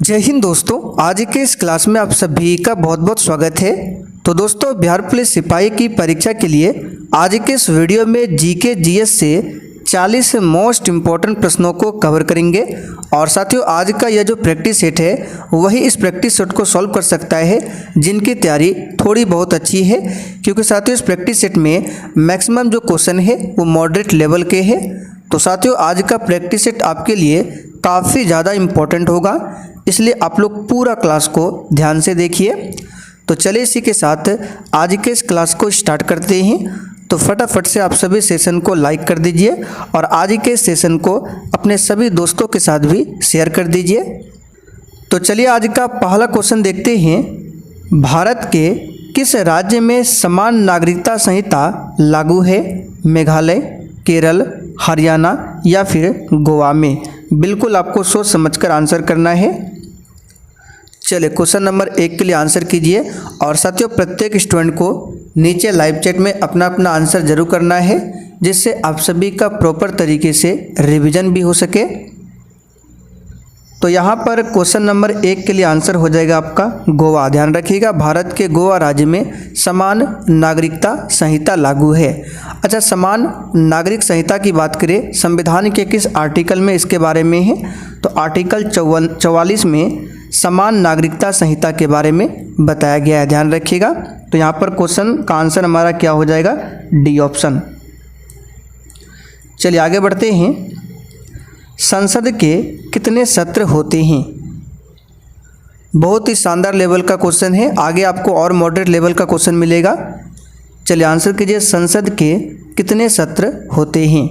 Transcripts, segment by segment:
जय हिंद दोस्तों, आज के इस क्लास में आप सभी का बहुत बहुत स्वागत है। तो दोस्तों, बिहार पुलिस सिपाही की परीक्षा के लिए आज के इस वीडियो में जीके जीएस से 40 मोस्ट इम्पॉर्टेंट प्रश्नों को कवर करेंगे। और साथियों, आज का यह जो प्रैक्टिस सेट है वही इस प्रैक्टिस सेट को सॉल्व कर सकता है जिनकी तैयारी थोड़ी बहुत अच्छी है, क्योंकि साथियों इस प्रैक्टिस सेट में मैक्सिमम जो क्वेश्चन है वो मॉडरेट लेवल के हैं। तो साथियों, आज का प्रैक्टिस सेट आपके लिए काफ़ी ज़्यादा इम्पॉर्टेंट होगा, इसलिए आप लोग पूरा क्लास को ध्यान से देखिए। तो चलिए इसी के साथ आज के इस क्लास को स्टार्ट करते हैं। तो फटाफट से आप सभी सेशन को लाइक कर दीजिए और आज के सेशन को अपने सभी दोस्तों के साथ भी शेयर कर दीजिए। तो चलिए आज का पहला क्वेश्चन देखते हैं। भारत के किस राज्य में समान नागरिकता संहिता लागू है? मेघालय, केरल, हरियाणा या फिर गोवा में? बिल्कुल आपको सोच समझकर आंसर करना है। चलिए क्वेश्चन नंबर 1 के लिए आंसर कीजिए। और साथियों, प्रत्येक स्टूडेंट को नीचे लाइव चैट में अपना अपना आंसर जरूर करना है, जिससे आप सभी का प्रॉपर तरीके से रिवीजन भी हो सके। तो यहाँ पर क्वेश्चन नंबर 1 के लिए आंसर हो जाएगा आपका गोवा। ध्यान रखिएगा, भारत के गोवा राज्य में समान नागरिकता संहिता लागू है। अच्छा, समान नागरिक संहिता की बात करें, संविधान के किस आर्टिकल में इसके बारे में है? तो आर्टिकल 44 में समान नागरिकता संहिता के बारे में बताया गया है। ध्यान रखिएगा। तो यहाँ पर क्वेश्चन का आंसर हमारा क्या हो जाएगा? D option. चलिए आगे बढ़ते हैं। संसद के कितने सत्र होते हैं? बहुत ही शानदार लेवल का क्वेश्चन है, आगे आपको और मॉडरेट लेवल का क्वेश्चन मिलेगा। चलिए आंसर कीजिए, संसद के कितने सत्र होते हैं?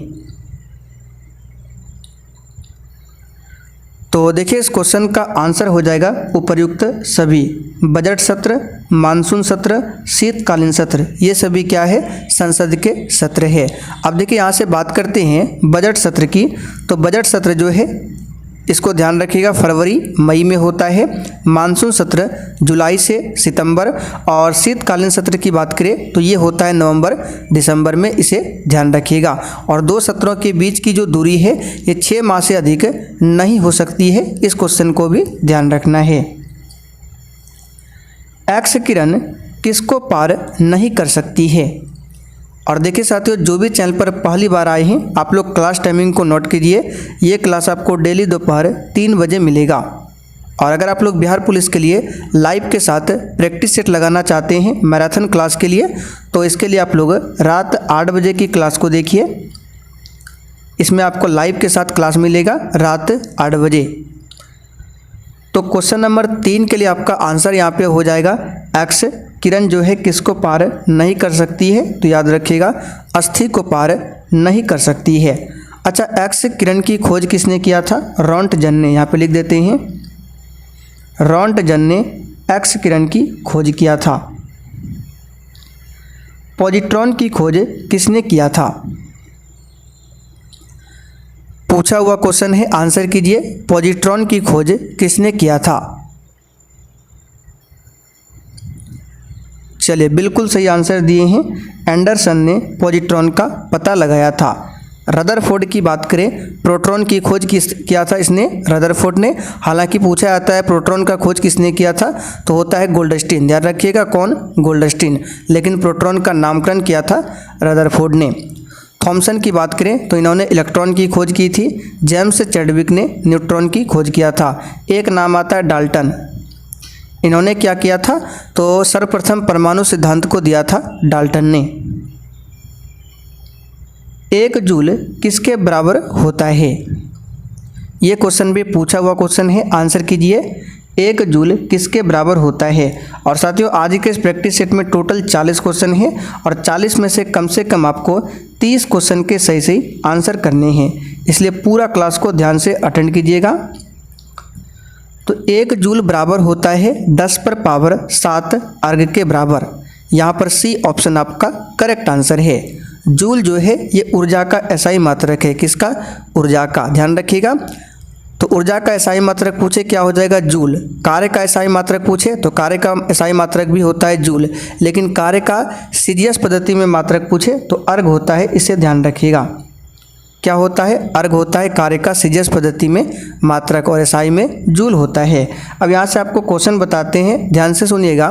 तो देखिए इस क्वेश्चन का आंसर हो जाएगा उपर्युक्त सभी। बजट सत्र, मानसून सत्र, शीतकालीन सत्र, ये सभी क्या है? संसद के सत्र है। अब देखिए यहाँ से बात करते हैं बजट सत्र की। तो बजट सत्र जो है इसको ध्यान रखिएगा फरवरी मई में होता है। मानसून सत्र जुलाई से सितंबर, और शीतकालीन सत्र की बात करें तो ये होता है नवंबर दिसंबर में, इसे ध्यान रखिएगा। और दो सत्रों के बीच की जो दूरी है ये 6 माह से अधिक नहीं हो सकती है, इस क्वेश्चन को भी ध्यान रखना है। एक्स किरण किसको पार नहीं कर सकती है? और देखिए साथियों, जो भी चैनल पर पहली बार आए हैं आप लोग क्लास टाइमिंग को नोट कीजिए। ये क्लास आपको डेली दोपहर 3 बजे मिलेगा। और अगर आप लोग बिहार पुलिस के लिए लाइव के साथ प्रैक्टिस सेट लगाना चाहते हैं मैराथन क्लास के लिए, तो इसके लिए आप लोग रात 8 बजे की क्लास को देखिए। इसमें आपको लाइव के साथ क्लास मिलेगा रात 8 बजे। तो क्वेश्चन नंबर 3 के लिए आपका आंसर यहाँ पे हो जाएगा एक्स किरण जो है किसको पार नहीं कर सकती है? तो याद रखिएगा, अस्थि को पार नहीं कर सकती है। अच्छा, एक्स किरण की खोज किसने किया था? रॉन्टजन ने। यहाँ पे लिख देते हैं, रॉन्टजन ने एक्स किरण की खोज किया था। पॉजिट्रॉन की खोज किसने किया था? पूछा हुआ क्वेश्चन है, आंसर कीजिए। पॉजिट्रॉन की खोज किसने किया था? चलिए बिल्कुल सही आंसर दिए हैं, एंडरसन ने पॉजिट्रॉन का पता लगाया था। रदरफोर्ड की बात करें, प्रोटॉन की खोज किया था इसने? रदरफोर्ड ने। हालांकि पूछा जाता है प्रोटॉन का खोज किसने किया था, तो होता है गोल्डस्टीन। ध्यान रखिएगा, कौन? गोल्डस्टीन। लेकिन प्रोटॉन का नामकरण किया था रदरफोर्ड ने। थॉमसन की बात करें तो इन्होंने इलेक्ट्रॉन की खोज की थी। जेम्स चैडविक ने न्यूट्रॉन की खोज किया था। एक नाम आता है डाल्टन। इन्होंने क्या किया था? तो सर्वप्रथम परमाणु सिद्धांत को दिया था डाल्टन ने। 1 जूल किसके बराबर होता है? ये क्वेश्चन भी पूछा हुआ क्वेश्चन है, आंसर कीजिए। 1 जूल किसके बराबर होता है? और साथियों, आज के इस प्रैक्टिस सेट में टोटल 40 क्वेश्चन हैं और 40 में से कम आपको 30 क्वेश्चन के सही सही आंसर करने हैं, इसलिए पूरा क्लास को ध्यान से अटेंड कीजिएगा। तो 1 जूल बराबर होता है 10 पर पावर 7 अर्ग के बराबर। यहाँ पर सी ऑप्शन आपका करेक्ट आंसर है। जूल जो है ये ऊर्जा का एसआई मात्रक है। किसका? ऊर्जा का। ध्यान रखिएगा। तो ऊर्जा का एसआई मात्रक पूछे क्या हो जाएगा? जूल। कार्य का एसआई मात्रक पूछे तो कार्य का एसआई मात्रक भी होता है जूल, लेकिन कार्य का सीजीएस पद्धति में मात्रक पूछे तो अर्ग होता है, इसे ध्यान रखिएगा। क्या होता है, अर्घ होता है। कार्य का सीजीएस पद्धति में मात्रक और एसआई में जूल होता है। अब यहाँ से आपको क्वेश्चन बताते हैं, ध्यान से सुनिएगा।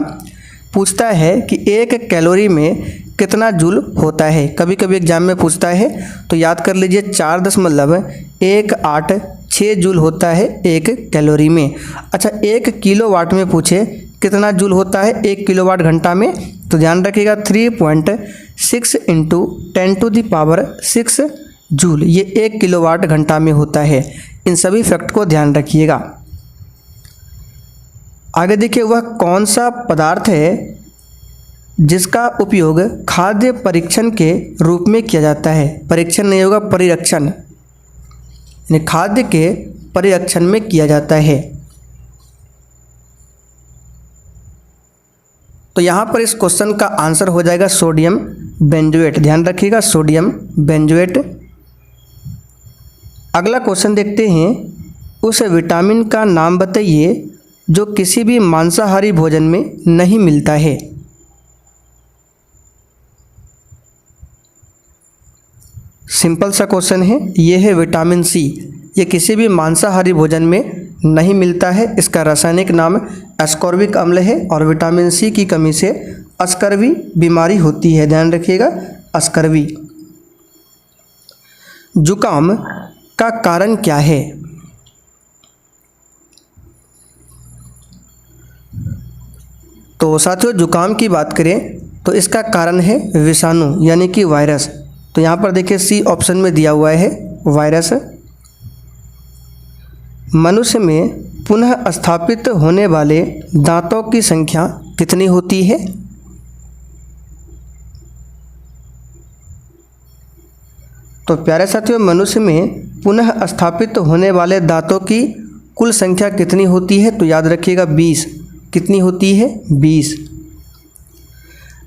पूछता है कि 1 कैलोरी में कितना जूल होता है। कभी कभी एग्जाम में पूछता है, तो याद कर लीजिए 4.186 जूल होता है 1 कैलोरी में। अच्छा, 1 किलोवाट में पूछे कितना जूल होता है 1 किलोवाट घंटा में, तो ध्यान रखिएगा 3.6 × 10⁶ जूल, ये 1 किलोवाट घंटा में होता है। इन सभी फैक्ट को ध्यान रखिएगा। आगे देखिए, वह कौन सा पदार्थ है जिसका उपयोग खाद्य परीक्षण के रूप में किया जाता है। परीक्षण नहीं होगा, परिरक्षण, यानी खाद्य के परिरक्षण में किया जाता है। तो यहाँ पर इस क्वेश्चन का आंसर हो जाएगा सोडियम बेंजोएट। ध्यान रखिएगा, सोडियम बेंजोएट। अगला क्वेश्चन देखते हैं, उस विटामिन का नाम बताइए जो किसी भी मांसाहारी भोजन में नहीं मिलता है। सिंपल सा क्वेश्चन है, ये है विटामिन सी। ये किसी भी मांसाहारी भोजन में नहीं मिलता है। इसका रासायनिक नाम एस्कॉर्बिक अम्ल है और विटामिन सी की कमी से अस्कर्वी बीमारी होती है। ध्यान रखिएगा, अस्कर्वी। जुकाम का कारण क्या है। तो साथियों, जुकाम की बात करें तो इसका कारण है विषाणु यानी कि वायरस। तो यहाँ पर देखिए सी ऑप्शन में दिया हुआ है वायरस। मनुष्य में पुनः स्थापित होने वाले दांतों की संख्या कितनी होती है। तो प्यारे साथियों, मनुष्य में पुनः स्थापित होने वाले दांतों की कुल संख्या कितनी होती है, तो याद रखिएगा 20। कितनी होती है, 20।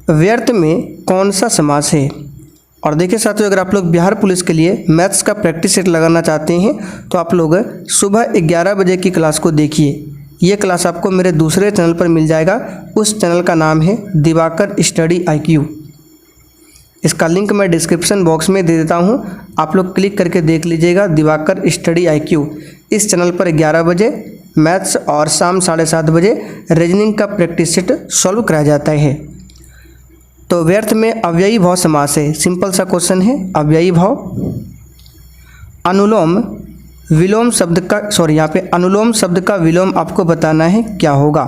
व्यर्थ में कौन सा समास है। और देखिए साथियों, अगर आप लोग बिहार पुलिस के लिए मैथ्स का प्रैक्टिस सेट लगाना चाहते हैं तो आप लोग सुबह 11 बजे की क्लास को देखिए। ये क्लास आपको मेरे दूसरे चैनल पर मिल जाएगा। उस चैनल का नाम है दिवाकर स्टडी IQ। इसका लिंक मैं डिस्क्रिप्शन बॉक्स में दे देता हूँ, आप लोग क्लिक करके देख लीजिएगा दिवाकर स्टडी IQ। इस चैनल पर 11 बजे मैथ्स और शाम 7:30 बजे रीजनिंग का प्रैक्टिस सेट सॉल्व कराया जाता है। तो व्यर्थ में अव्ययी भाव समास है। सिंपल सा क्वेश्चन है, अव्ययी भाव। अनुलोम विलोम शब्द का यहाँ पे अनुलोम शब्द का विलोम आपको बताना है, क्या होगा।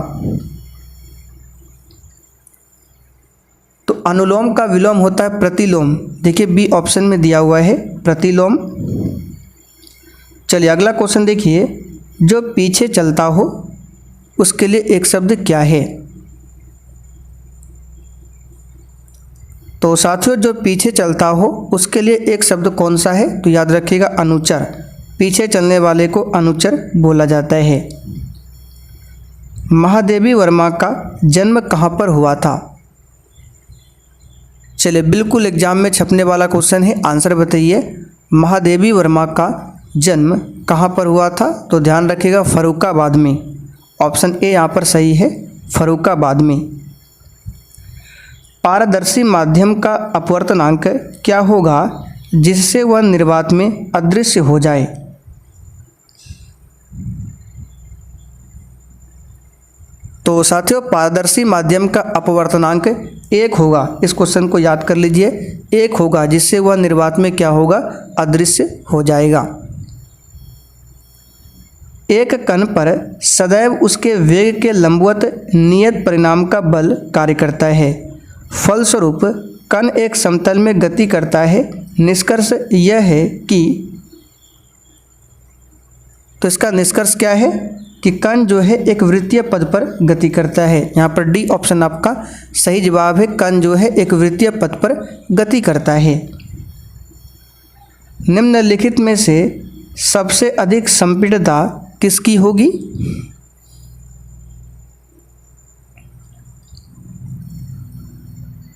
तो अनुलोम का विलोम होता है प्रतिलोम। देखिए बी ऑप्शन में दिया हुआ है प्रतिलोम। चलिए अगला क्वेश्चन देखिए, जो पीछे चलता हो उसके लिए एक शब्द क्या है। तो साथियों, जो पीछे चलता हो उसके लिए एक शब्द कौन सा है, तो याद रखिएगा अनुचर। पीछे चलने वाले को अनुचर बोला जाता है। महादेवी वर्मा का जन्म कहाँ पर हुआ था। चलिए बिल्कुल एग्जाम में छपने वाला क्वेश्चन है, आंसर बताइए। महादेवी वर्मा का जन्म कहाँ पर हुआ था, तो ध्यान रखिएगा फर्रुखाबाद में। ऑप्शन ए यहाँ पर सही है, फर्रुखाबाद में। पारदर्शी माध्यम का अपवर्तनांक क्या होगा जिससे वह निर्वात में अदृश्य हो जाए। तो साथियों, पारदर्शी माध्यम का अपवर्तनांक 1 होगा। इस क्वेश्चन को याद कर लीजिए, 1 होगा जिससे वह निर्वात में क्या होगा, अदृश्य हो जाएगा। एक कण पर सदैव उसके वेग के लंबवत नियत परिणाम का बल कार्य करता है। फलस्वरूप कण एक समतल में गति करता है। निष्कर्ष यह है कि, तो इसका निष्कर्ष क्या है कि कण जो है एक वृत्तीय पथ पर गति करता है। यहाँ पर डी ऑप्शन आपका सही जवाब है, कण जो है एक वृत्तीय पथ पर गति करता है। निम्नलिखित में से सबसे अधिक संपीड़ितता किसकी होगी।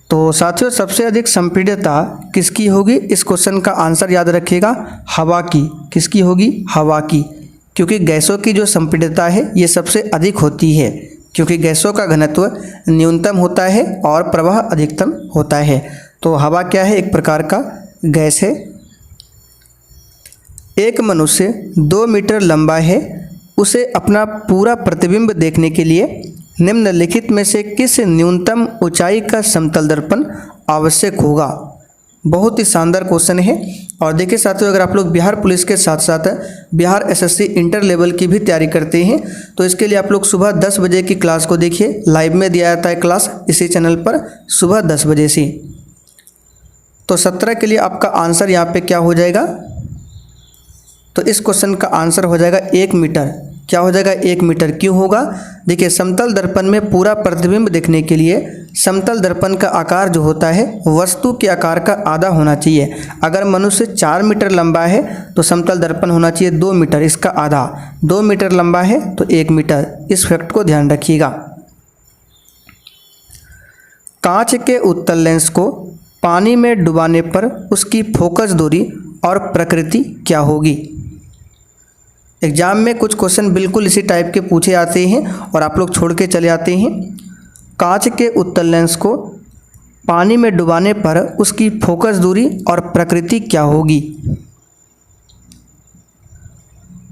तो साथियों, सबसे अधिक संपीड़ितता किसकी होगी, इस क्वेश्चन का आंसर याद रखिएगा हवा की। किसकी होगी, हवा की, क्योंकि गैसों की जो संपीड़ितता है ये सबसे अधिक होती है, क्योंकि गैसों का घनत्व न्यूनतम होता है और प्रवाह अधिकतम होता है। तो हवा क्या है, एक प्रकार का गैस है। एक मनुष्य 2 मीटर लंबा है, उसे अपना पूरा प्रतिबिंब देखने के लिए निम्नलिखित में से किस न्यूनतम ऊंचाई का समतल दर्पण आवश्यक होगा। बहुत ही शानदार क्वेश्चन है। और देखिए साथियों, अगर आप लोग बिहार पुलिस के साथ साथ बिहार एसएससी इंटर लेवल की भी तैयारी करते हैं तो इसके लिए आप लोग सुबह 10 बजे की क्लास को देखिए। लाइव में दिया जाता है क्लास इसी चैनल पर सुबह 10 बजे से। तो 17 के लिए आपका आंसर यहाँ पे क्या हो जाएगा, तो इस क्वेश्चन का आंसर हो जाएगा 1 मीटर। क्या हो जाएगा, 1 मीटर। क्यों होगा, देखिए समतल दर्पण में पूरा प्रतिबिंब देखने के लिए समतल दर्पण का आकार जो होता है वस्तु के आकार का आधा होना चाहिए। अगर मनुष्य 4 मीटर लंबा है तो समतल दर्पण होना चाहिए 2 मीटर, इसका आधा। 2 मीटर लंबा है तो 1 मीटर। इस फैक्ट को ध्यान रखिएगा। कांच के उत्तल लेंस को पानी में डुबाने पर उसकी फोकस दूरी और प्रकृति क्या होगी। एग्जाम में कुछ क्वेश्चन बिल्कुल इसी टाइप के पूछे आते हैं और आप लोग छोड़ के चले आते हैं। कांच के उत्तल लेंस को पानी में डुबाने पर उसकी फोकस दूरी और प्रकृति क्या होगी।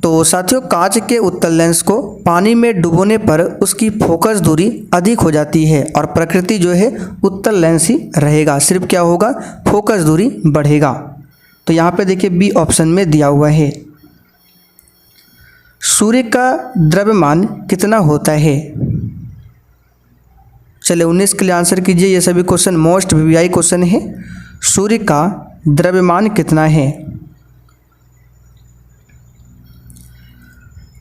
तो साथियों, कांच के उत्तल लेंस को पानी में डुबोने पर उसकी फोकस दूरी अधिक हो जाती है और प्रकृति जो है उत्तल लेंस ही रहेगा। सिर्फ क्या होगा, फोकस दूरी बढ़ेगा। तो यहाँ पे देखिए बी ऑप्शन में दिया हुआ है। सूर्य का द्रव्यमान कितना होता है। चलिए 19 के लिए आंसर कीजिए। ये सभी क्वेश्चन मोस्ट वीवीआई क्वेश्चन है। सूर्य का द्रव्यमान कितना है।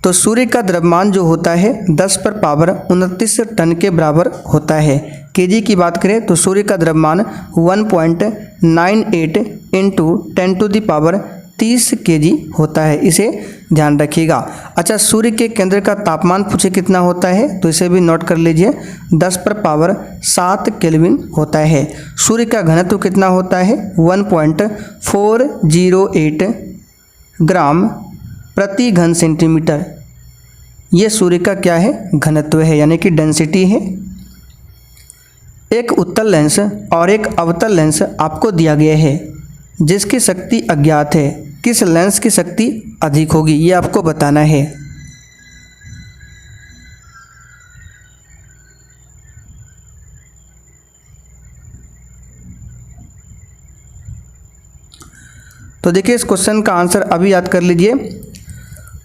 तो सूर्य का द्रव्यमान जो होता है 10 पर पावर 29 टन के बराबर होता है। केजी की बात करें तो सूर्य का द्रव्यमान 1.98 इंटू 10⁻30 केजी होता है। इसे ध्यान रखिएगा। अच्छा, सूर्य के केंद्र का तापमान पूछे कितना होता है तो इसे भी नोट कर लीजिए, 10 पर पावर 7 केल्विन होता है। सूर्य का घनत्व कितना होता है 1.408 ग्राम प्रति घन सेंटीमीटर। ये सूर्य का क्या है, घनत्व है, यानी कि डेंसिटी है। एक उत्तल लेंस और एक अवतल लेंस आपको दिया गया है जिसकी शक्ति अज्ञात है। किस लेंस की शक्ति अधिक होगी, ये आपको बताना है। तो देखिए इस क्वेश्चन का आंसर अभी याद कर लीजिए।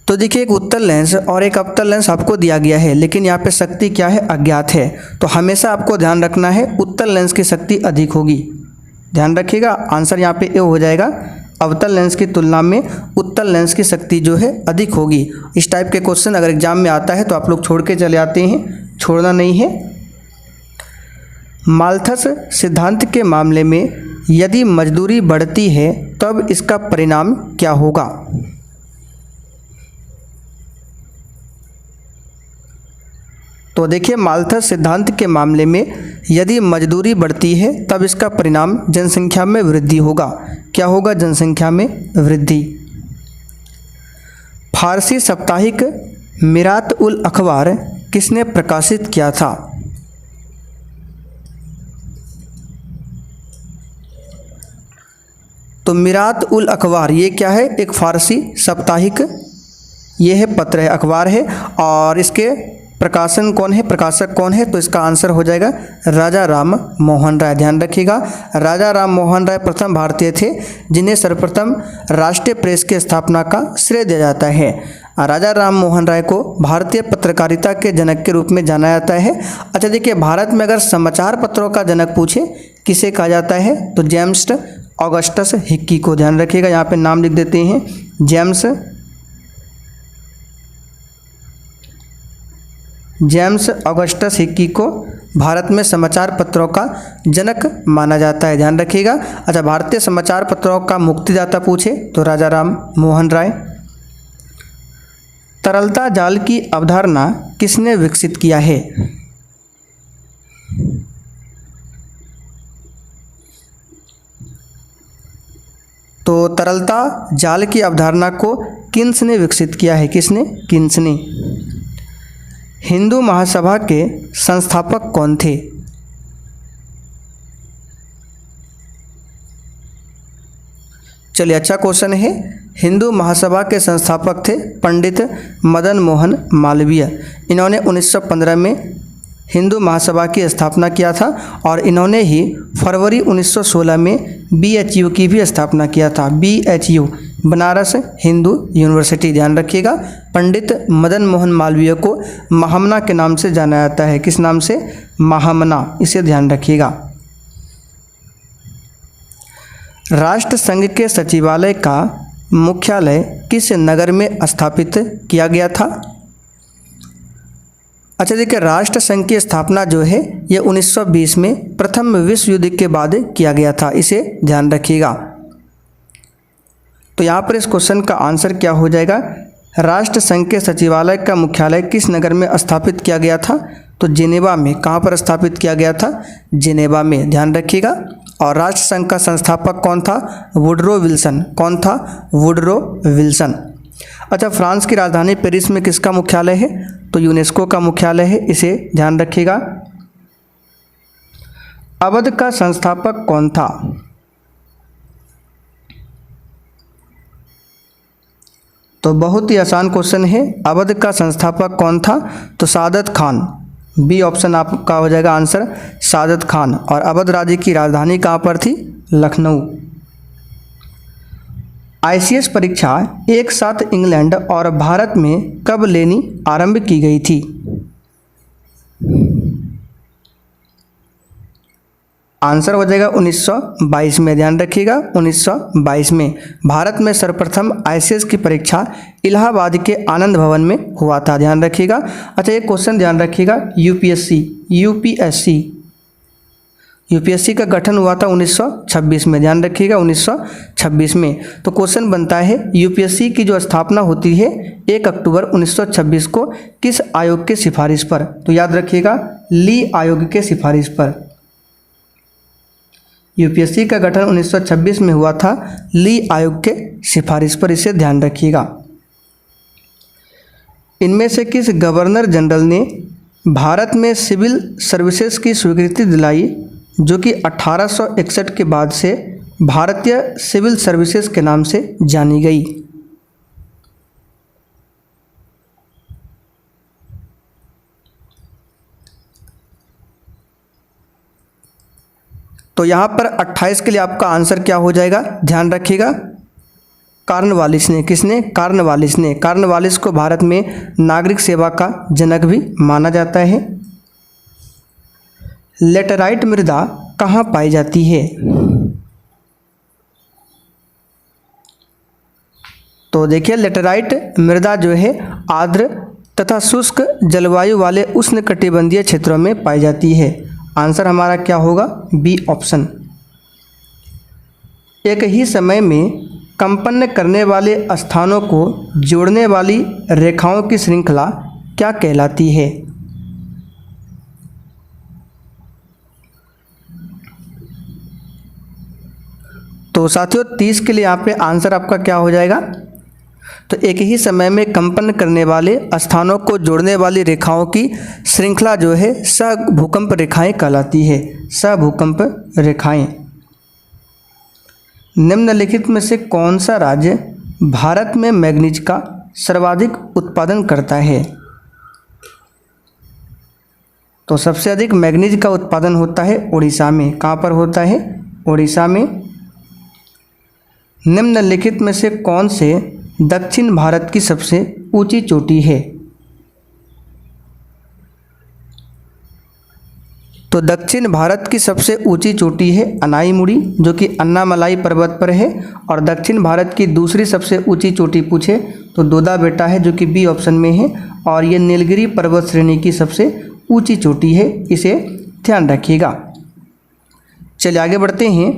तो देखिए एक उत्तल लेंस और एक अवतल लेंस आपको दिया गया है, लेकिन यहाँ पे शक्ति क्या है, अज्ञात है। तो हमेशा आपको ध्यान रखना है उत्तल लेंस की शक्ति अधिक होगी। ध्यान रखिएगा, आंसर यहाँ पे ए हो जाएगा। अवतल लेंस की तुलना में उत्तल लेंस की शक्ति जो है अधिक होगी। इस टाइप के क्वेश्चन अगर एग्जाम में आता है तो आप लोग छोड़ के चले आते हैं, छोड़ना नहीं है। माल्थस सिद्धांत के मामले में यदि मजदूरी बढ़ती है तब इसका परिणाम क्या होगा। तो देखिए माल्थस सिद्धांत के मामले में यदि मजदूरी बढ़ती है तब इसका परिणाम जनसंख्या में वृद्धि होगा। क्या होगा, जनसंख्या में वृद्धि। फारसी साप्ताहिक मिरात उल अखबार किसने प्रकाशित किया था। तो मिरात उल अखबार ये क्या है, एक फारसी साप्ताहिक ये है पत्र है, अखबार है। और इसके प्रकाशन कौन है, प्रकाशक कौन है, तो इसका आंसर हो जाएगा राजा राम मोहन राय। ध्यान रखिएगा, राजा राम मोहन राय प्रथम भारतीय थे जिन्हें सर्वप्रथम राष्ट्रीय प्रेस की स्थापना का श्रेय दिया जाता है। राजा राम मोहन राय को भारतीय पत्रकारिता के जनक के रूप में जाना जाता है। अच्छा देखिए, भारत में अगर समाचार पत्रों का जनक पूछे किसे कहा जाता है तो जेम्स ऑगस्टस हिक्की को। ध्यान रखिएगा, यहाँ पे नाम लिख देते हैं, जेम्स ऑगस्टस हिक्की को भारत में समाचार पत्रों का जनक माना जाता है। ध्यान रखिएगा। अच्छा, भारतीय समाचार पत्रों का मुक्तिदाता पूछे तो राजा राम मोहन राय। तरलता जाल की अवधारणा किसने विकसित किया है। तो तरलता जाल की अवधारणा को किन्स ने विकसित किया है। किसने, किन्स ने। हिंदू महासभा के संस्थापक कौन थे। चलिए अच्छा क्वेश्चन है। हिंदू महासभा के संस्थापक थे पंडित मदन मोहन मालवीय। इन्होंने 1915 में हिंदू महासभा की स्थापना किया था और इन्होंने ही फरवरी 1916 में BHU की भी स्थापना किया था। BHU बनारस हिंदू यूनिवर्सिटी, ध्यान रखिएगा। पंडित मदन मोहन मालवीय को महामना के नाम से जाना जाता है। किस नाम से? महामना, इसे ध्यान रखिएगा। राष्ट्र संघ के सचिवालय का मुख्यालय किस नगर में स्थापित किया गया था? अच्छा देखिए, राष्ट्र संघ की स्थापना जो है ये 1920 में प्रथम विश्व युद्ध के बाद किया गया था, इसे ध्यान रखिएगा। तो यहाँ पर इस क्वेश्चन का आंसर क्या हो जाएगा? राष्ट्र संघ के सचिवालय का मुख्यालय किस नगर में स्थापित किया गया था? तो जिनेवा में। कहाँ पर स्थापित किया गया था? जिनेवा में, ध्यान रखिएगा। और राष्ट्र संघ का संस्थापक कौन था? Woodrow Wilson. कौन था? Woodrow Wilson. अच्छा, फ्रांस की राजधानी पेरिस में किसका मुख्यालय है? तो यूनेस्को का मुख्यालय है, इसे ध्यान रखिएगा। अवध का संस्थापक कौन था? तो बहुत ही आसान क्वेश्चन है। अवध का संस्थापक कौन था? तो सादत खान। बी ऑप्शन आपका हो जाएगा आंसर, सादत खान। और अवध राज्य की राजधानी कहाँ पर थी? लखनऊ। ICS परीक्षा एक साथ इंग्लैंड और भारत में कब लेनी आरंभ की गई थी? आंसर हो जाएगा 1922 में, ध्यान रखिएगा। 1922 में भारत में सर्वप्रथम ICS की परीक्षा इलाहाबाद के आनंद भवन में हुआ था, ध्यान रखिएगा। अच्छा, एक क्वेश्चन ध्यान रखिएगा। यूपीएससी का गठन हुआ था 1926 में, ध्यान रखिएगा 1926 में। तो क्वेश्चन बनता है, यूपीएससी की जो स्थापना होती है 1 अक्टूबर 1926 को किस आयोग के सिफारिश पर? तो याद रखिएगा, ली आयोग के सिफारिश पर। यूपीएससी का गठन 1926 में हुआ था ली आयोग के सिफारिश पर, इसे ध्यान रखिएगा। इनमें से किस गवर्नर जनरल ने भारत में सिविल सर्विसेज की स्वीकृति दिलाई, जो कि 1861 के बाद से भारतीय सिविल सर्विसेज के नाम से जानी गई? तो यहाँ पर 28 के लिए आपका आंसर क्या हो जाएगा? ध्यान रखिएगा, कॉर्नवालिस ने। किसने? कॉर्नवालिस ने। कॉर्नवालिस को भारत में नागरिक सेवा का जनक भी माना जाता है। लेटराइट मृदा कहाँ पाई जाती है? तो देखिए, लेटराइट मृदा जो है आर्द्र तथा शुष्क जलवायु वाले उष्णकटिबंधीय क्षेत्रों में पाई जाती है। आंसर हमारा क्या होगा? B option. एक ही समय में कंपन करने वाले स्थानों को जोड़ने वाली रेखाओं की श्रृंखला क्या कहलाती है? तो साथियों 30 के लिए यहाँ पे आंसर आपका क्या हो जाएगा? तो एक ही समय में कंपन करने वाले स्थानों को जोड़ने वाली रेखाओं की श्रृंखला जो है सहभूकंप रेखाएं कहलाती है। सहभूकंप रेखाएं। निम्नलिखित में से कौन सा राज्य भारत में मैग्नीज का सर्वाधिक उत्पादन करता है? तो सबसे अधिक मैग्नीज का उत्पादन होता है उड़ीसा में। कहाँ पर होता है? उड़ीसा में। निम्नलिखित में से कौन से दक्षिण भारत की सबसे ऊंची चोटी है? तो दक्षिण भारत की सबसे ऊंची चोटी है अनाईमुड़ी, जो कि अन्नामलाई पर्वत पर है। और दक्षिण भारत की दूसरी सबसे ऊंची चोटी पूछे तो दोदा बेटा है, जो कि बी ऑप्शन में है। और ये नीलगिरी पर्वत श्रेणी की सबसे ऊंची चोटी है, इसे ध्यान रखिएगा। चलिए आगे बढ़ते हैं।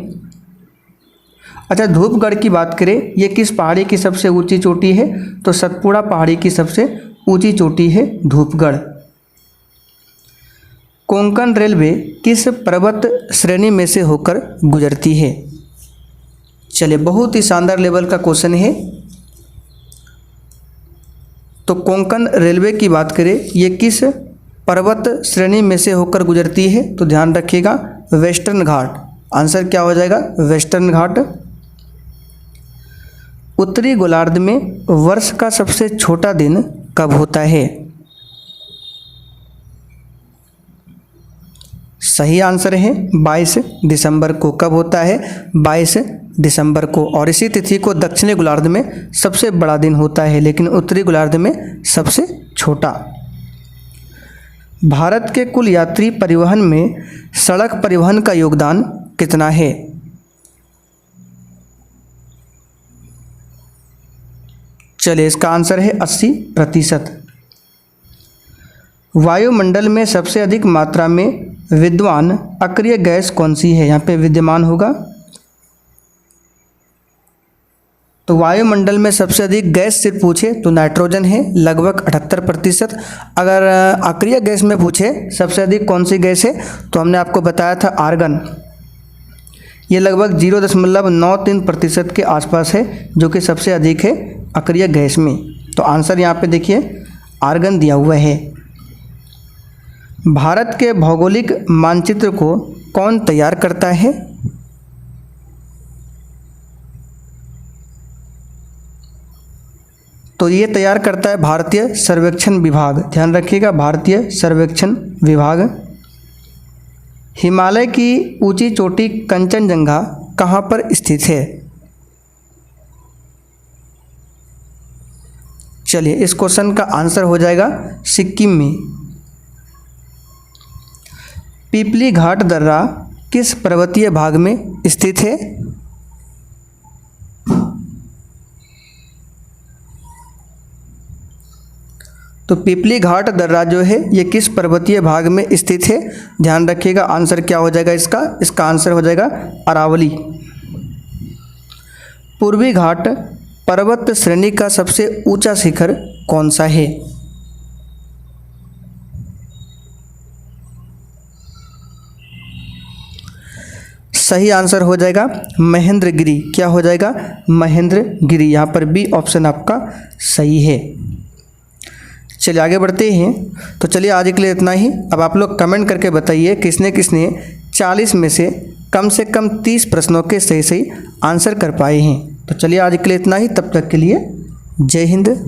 अच्छा, धूपगढ़ की बात करें, ये किस पहाड़ी की सबसे ऊंची चोटी है? तो सतपुड़ा पहाड़ी की सबसे ऊंची चोटी है धूपगढ़। कोंकण रेलवे किस पर्वत श्रेणी में से होकर गुजरती है? चलिए, बहुत ही शानदार लेवल का क्वेश्चन है। तो कोंकण रेलवे की बात करें, ये किस पर्वत श्रेणी में से होकर गुजरती है? तो ध्यान रखिएगा, वेस्टर्न घाट। आंसर क्या हो जाएगा? वेस्टर्न घाट। उत्तरी गोलार्ध में वर्ष का सबसे छोटा दिन कब होता है? सही आंसर है 22 दिसंबर को। कब होता है? 22 दिसंबर को। और इसी तिथि को दक्षिणी गोलार्ध में सबसे बड़ा दिन होता है, लेकिन उत्तरी गोलार्ध में सबसे छोटा। भारत के कुल यात्री परिवहन में सड़क परिवहन का योगदान कितना है? चलिए, इसका आंसर है 80%। वायुमंडल में सबसे अधिक मात्रा में विद्यमान अक्रिय गैस कौन सी है? यहाँ पे विद्यमान होगा। तो वायुमंडल में सबसे अधिक गैस सिर्फ पूछे तो नाइट्रोजन है, लगभग 78%। अगर अक्रिय गैस में पूछे सबसे अधिक कौन सी गैस है, तो हमने आपको बताया था आर्गन। ये लगभग 0.93% के आसपास है, जो कि सबसे अधिक है अक्रिय गैस में। तो आंसर यहाँ पे देखिए आर्गन दिया हुआ है। भारत के भौगोलिक मानचित्र को कौन तैयार करता है? तो ये तैयार करता है भारतीय सर्वेक्षण विभाग। ध्यान रखिएगा, भारतीय सर्वेक्षण विभाग। हिमालय की ऊंची चोटी कंचनजंगा कहाँ पर स्थित है? चलिए, इस क्वेश्चन का आंसर हो जाएगा सिक्किम में। पिपली घाट दर्रा किस पर्वतीय भाग में स्थित है? तो पिपली घाट दर्रा जो है ये किस पर्वतीय भाग में स्थित है? ध्यान रखिएगा, आंसर क्या हो जाएगा इसका आंसर हो जाएगा अरावली। पूर्वी घाट पर्वत श्रेणी का सबसे ऊंचा शिखर कौन सा है? सही आंसर हो जाएगा महेंद्रगिरी। क्या हो जाएगा? महेंद्रगिरी। यहाँ पर बी ऑप्शन आपका सही है। चलिए आगे बढ़ते हैं। तो चलिए आज के लिए इतना ही। अब आप लोग कमेंट करके बताइए किसने 40 में से कम 30 प्रश्नों के सही आंसर कर पाए हैं। तो चलिए आज के लिए इतना ही। तब तक के लिए जय हिंद।